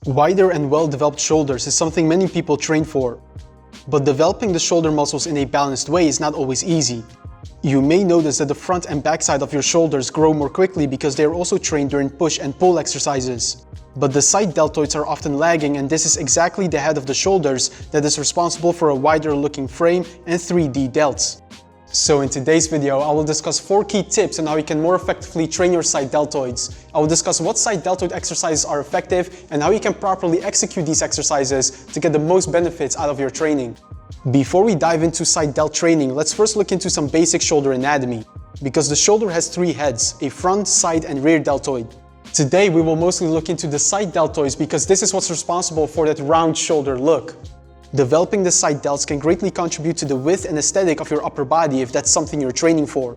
Wider and well-developed shoulders is something many people train for. But developing the shoulder muscles in a balanced way is not always easy. You may notice that the front and back side of your shoulders grow more quickly because they are also trained during push and pull exercises. But the side deltoids are often lagging, and this is exactly the head of the shoulders that is responsible for a wider looking frame and 3D delts. So in today's video, I will discuss 4 key tips on how you can more effectively train your side deltoids. I will discuss what side deltoid exercises are effective and how you can properly execute these exercises to get the most benefits out of your training. Before we dive into side delt training, let's first look into some basic shoulder anatomy. Because the shoulder has 3 heads, a front, side, and rear deltoid. Today we will mostly look into the side deltoids because this is what's responsible for that round shoulder look. Developing the side delts can greatly contribute to the width and aesthetic of your upper body if that's something you're training for.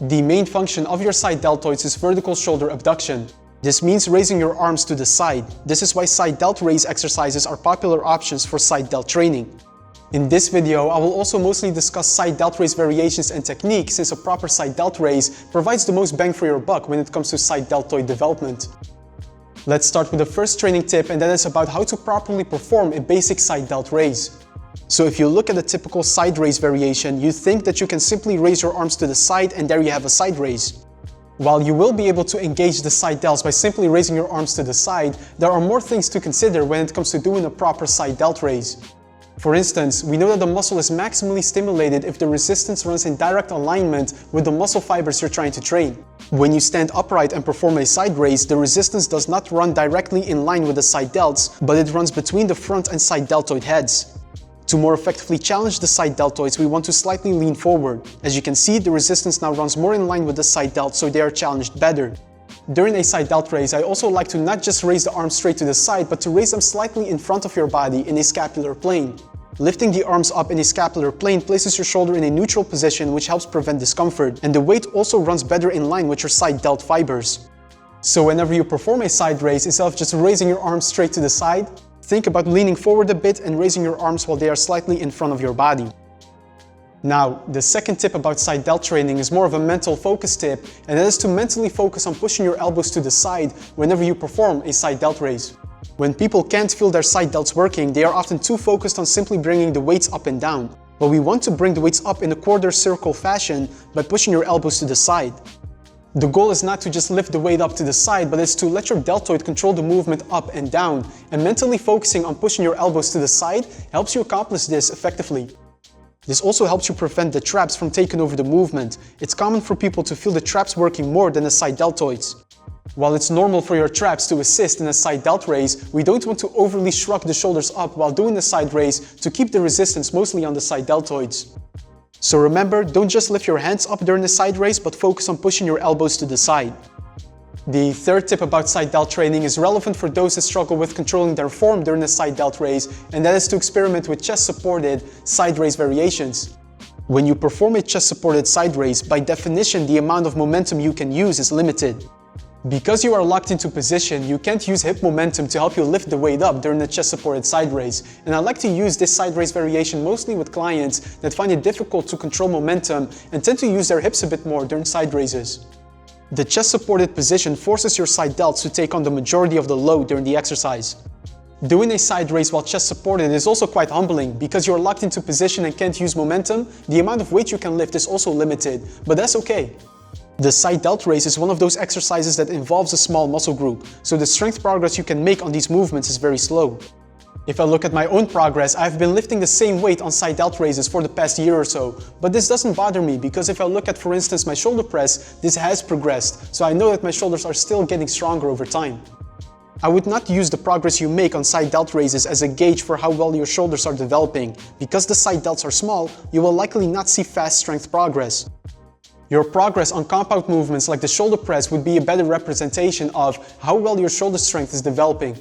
The main function of your side deltoids is vertical shoulder abduction. This means raising your arms to the side. This is why side delt raise exercises are popular options for side delt training. In this video, I will also mostly discuss side delt raise variations and techniques, since a proper side delt raise provides the most bang for your buck when it comes to side deltoid development. Let's start with the first training tip, and that is about how to properly perform a basic side delt raise. So if you look at a typical side raise variation, you think that you can simply raise your arms to the side and there you have a side raise. While you will be able to engage the side delts by simply raising your arms to the side, there are more things to consider when it comes to doing a proper side delt raise. For instance, we know that the muscle is maximally stimulated if the resistance runs in direct alignment with the muscle fibers you're trying to train. When you stand upright and perform a side raise, the resistance does not run directly in line with the side delts, but it runs between the front and side deltoid heads. To more effectively challenge the side deltoids, we want to slightly lean forward. As you can see, the resistance now runs more in line with the side delts, so they are challenged better. During a side delt raise, I also like to not just raise the arms straight to the side, but to raise them slightly in front of your body in a scapular plane. Lifting the arms up in a scapular plane places your shoulder in a neutral position, which helps prevent discomfort, and the weight also runs better in line with your side delt fibers. So whenever you perform a side raise, instead of just raising your arms straight to the side, think about leaning forward a bit and raising your arms while they are slightly in front of your body. Now, the second tip about side delt training is more of a mental focus tip, and that is to mentally focus on pushing your elbows to the side whenever you perform a side delt raise. When people can't feel their side delts working, they are often too focused on simply bringing the weights up and down. But we want to bring the weights up in a quarter circle fashion by pushing your elbows to the side. The goal is not to just lift the weight up to the side, but it's to let your deltoid control the movement up and down, and mentally focusing on pushing your elbows to the side helps you accomplish this effectively. This also helps you prevent the traps from taking over the movement. It's common for people to feel the traps working more than the side deltoids. While it's normal for your traps to assist in a side delt raise, we don't want to overly shrug the shoulders up while doing the side raise to keep the resistance mostly on the side deltoids. So remember, don't just lift your hands up during the side raise, but focus on pushing your elbows to the side. The third tip about side delt training is relevant for those that struggle with controlling their form during the side delt raise, and that is to experiment with chest-supported side raise variations. When you perform a chest-supported side raise, by definition, the amount of momentum you can use is limited. Because you are locked into position, you can't use hip momentum to help you lift the weight up during the chest-supported side raise. And I like to use this side raise variation mostly with clients that find it difficult to control momentum and tend to use their hips a bit more during side raises. The chest-supported position forces your side delts to take on the majority of the load during the exercise. Doing a side raise while chest-supported is also quite humbling. Because you are locked into position and can't use momentum, the amount of weight you can lift is also limited, but that's okay. The side delt raise is one of those exercises that involves a small muscle group, so the strength progress you can make on these movements is very slow. If I look at my own progress, I've been lifting the same weight on side delt raises for the past year or so, but this doesn't bother me because if I look at, for instance, my shoulder press, this has progressed, so I know that my shoulders are still getting stronger over time. I would not use the progress you make on side delt raises as a gauge for how well your shoulders are developing. Because the side delts are small, you will likely not see fast strength progress. Your progress on compound movements like the shoulder press would be a better representation of how well your shoulder strength is developing.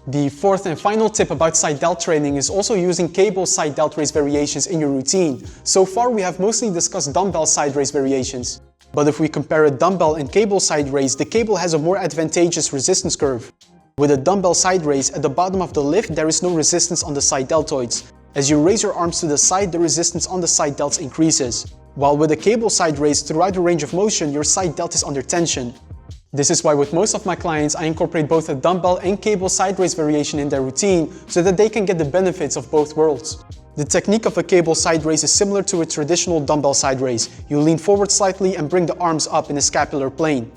The fourth and final tip about side delt training is also using cable side delt raise variations in your routine. So far we have mostly discussed dumbbell side raise variations. But if we compare a dumbbell and cable side raise, the cable has a more advantageous resistance curve. With a dumbbell side raise, at the bottom of the lift there is no resistance on the side deltoids. As you raise your arms to the side, the resistance on the side delts increases. While with a cable side raise, throughout the range of motion, your side delt is under tension. This is why with most of my clients, I incorporate both a dumbbell and cable side raise variation in their routine so that they can get the benefits of both worlds. The technique of a cable side raise is similar to a traditional dumbbell side raise. You lean forward slightly and bring the arms up in a scapular plane.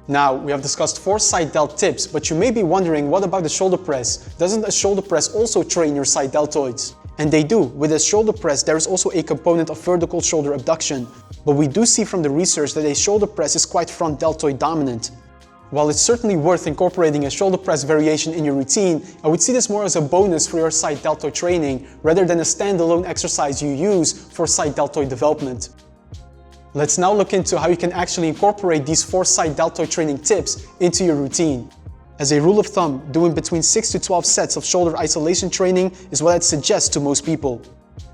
Now, we have discussed 4 side delt tips, but you may be wondering, what about the shoulder press? Doesn't a shoulder press also train your side deltoids? And they do. With a shoulder press, there is also a component of vertical shoulder abduction. But we do see from the research that a shoulder press is quite front deltoid dominant. While it's certainly worth incorporating a shoulder press variation in your routine, I would see this more as a bonus for your side deltoid training rather than a standalone exercise you use for side deltoid development. Let's now look into how you can actually incorporate these 4 side deltoid training tips into your routine. As a rule of thumb, doing between 6 to 12 sets of shoulder isolation training is what I'd suggest to most people.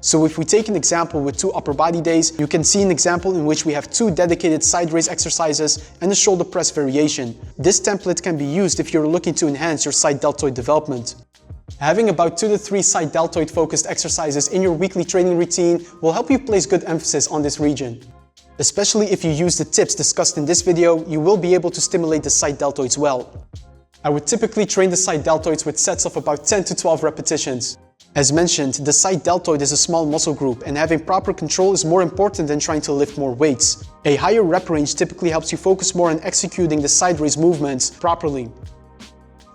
So if we take an example with 2 upper body days, you can see an example in which we have 2 dedicated side raise exercises and a shoulder press variation. This template can be used if you're looking to enhance your side deltoid development. Having about 2 to 3 side deltoid focused exercises in your weekly training routine will help you place good emphasis on this region. Especially if you use the tips discussed in this video, you will be able to stimulate the side deltoids well. I would typically train the side deltoids with sets of about 10 to 12 repetitions. As mentioned, the side deltoid is a small muscle group, and having proper control is more important than trying to lift more weights. A higher rep range typically helps you focus more on executing the side raise movements properly.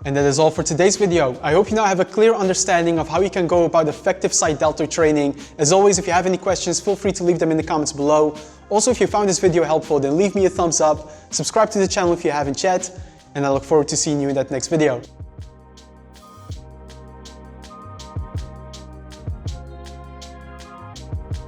And that is all for today's video. I hope you now have a clear understanding of how you can go about effective side deltoid training. As always, if you have any questions, feel free to leave them in the comments below. Also, if you found this video helpful, then leave me a thumbs up, subscribe to the channel if you haven't yet, and I look forward to seeing you in that next video.